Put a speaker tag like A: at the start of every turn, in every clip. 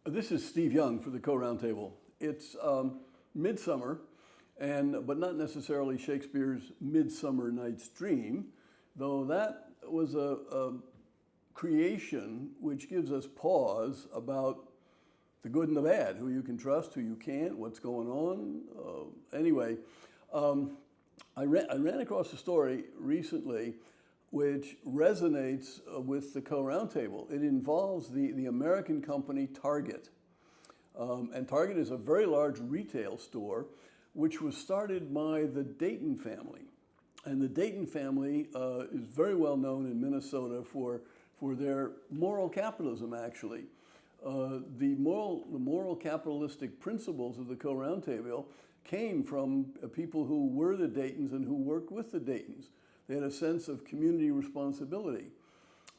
A: This is Steve Young for the Co-Roundtable. It's midsummer, but not necessarily Shakespeare's Midsummer Night's Dream, though that was a creation which gives us pause about the good and the bad, who you can trust, who you can't, what's going on. Anyway, I ran across a story recently which resonates with the Co-Roundtable. It involves the American company Target. And Target is a very large retail store which was started by the Dayton family. And the Dayton family is very well known in Minnesota for their moral capitalism, actually. The moral capitalistic principles of the Co-Roundtable came from people who were the Daytons and who worked with the Daytons. They had a sense of community responsibility.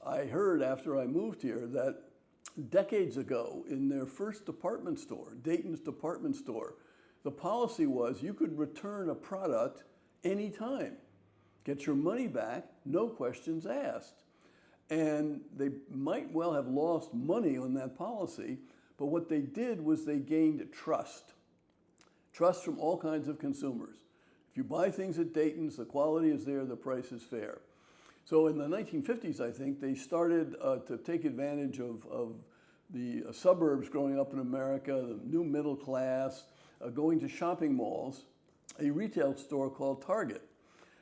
A: I heard after I moved here that decades ago in their first department store, Dayton's department store, the policy was you could return a product anytime, get your money back, no questions asked. And they might well have lost money on that policy, but what they did was they gained trust. Trust from all kinds of consumers. If you buy things at Dayton's, the quality is there, the price is fair. So in the 1950s, I think, they started to take advantage of the suburbs growing up in America, the new middle class, going to shopping malls, a retail store called Target.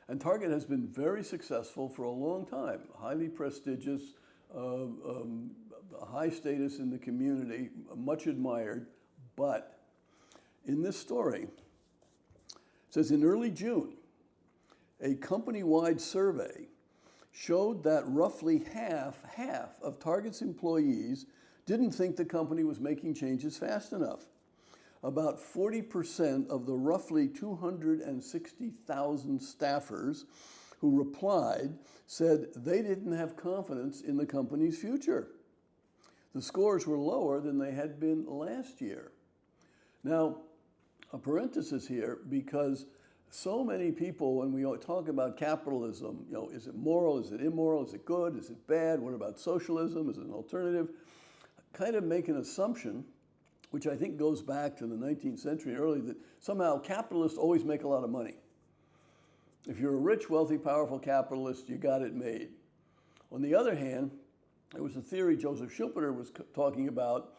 A: And Target has been very successful for a long time, highly prestigious, high status in the community, much admired. But in this story, it says in early June, a company-wide survey showed that roughly half of Target's employees didn't think the company was making changes fast enough. About 40% of the roughly 260,000 staffers who replied said they didn't have confidence in the company's future. The scores were lower than they had been last year. Now, a parenthesis here, because so many people, when we talk about capitalism, is it moral, is it immoral, is it good, is it bad, what about socialism, is it an alternative, kind of make an assumption, which I think goes back to the 19th century early, that somehow capitalists always make a lot of money. If you're a rich, wealthy, powerful capitalist, you got it made. On the other hand, there was a theory Joseph Schumpeter was talking about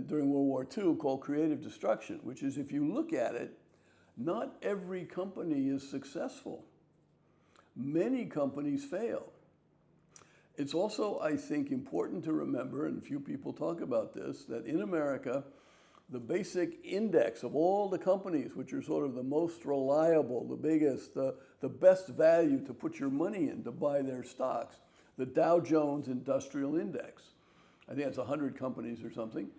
A: during World War II called creative destruction, which is if you look at it, not every company is successful. Many companies fail. It's also, I think, important to remember, and few people talk about this, that in America, the basic index of all the companies, which are sort of the most reliable, the biggest, the best value to put your money in to buy their stocks, the Dow Jones Industrial Index. I think that's 100 companies or something.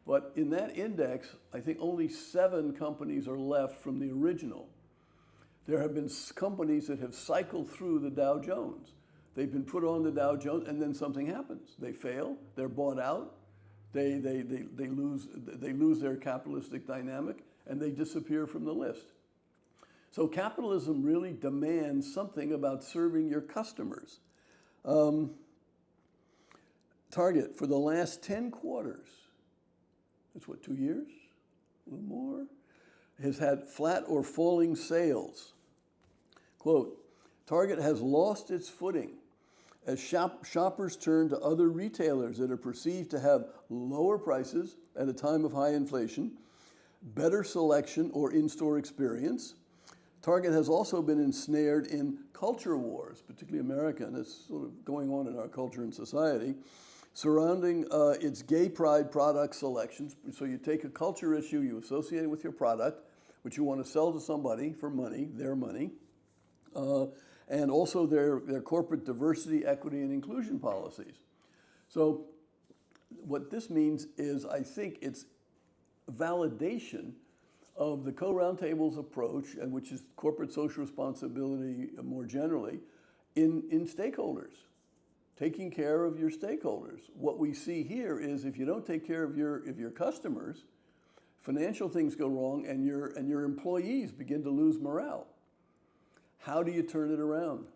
A: But in that index, I think only 7 companies are left from the original. There have been companies that have cycled through the Dow Jones. They've been put on the Dow Jones, and then something happens. They fail, they're bought out, they lose their capitalistic dynamic, and they disappear from the list. So capitalism really demands something about serving your customers. Target, for the last 10 quarters, that's what, 2 years, a little more, has had flat or falling sales. Quote, Target has lost its footing as shoppers turn to other retailers that are perceived to have lower prices at a time of high inflation, better selection or in-store experience. Target has also been ensnared in culture wars, particularly American, that's sort of going on in our culture and society, surrounding its gay pride product selections. So you take a culture issue, you associate it with your product, which you want to sell to somebody for money, their money, and also their corporate diversity, equity, and inclusion policies. So what this means is, I think it's validation of the Co-Roundtable's approach, and which is corporate social responsibility more generally, in stakeholders. Taking care of your stakeholders. What we see here is if you don't take care of your customers, financial things go wrong and your employees begin to lose morale. How do you turn it around?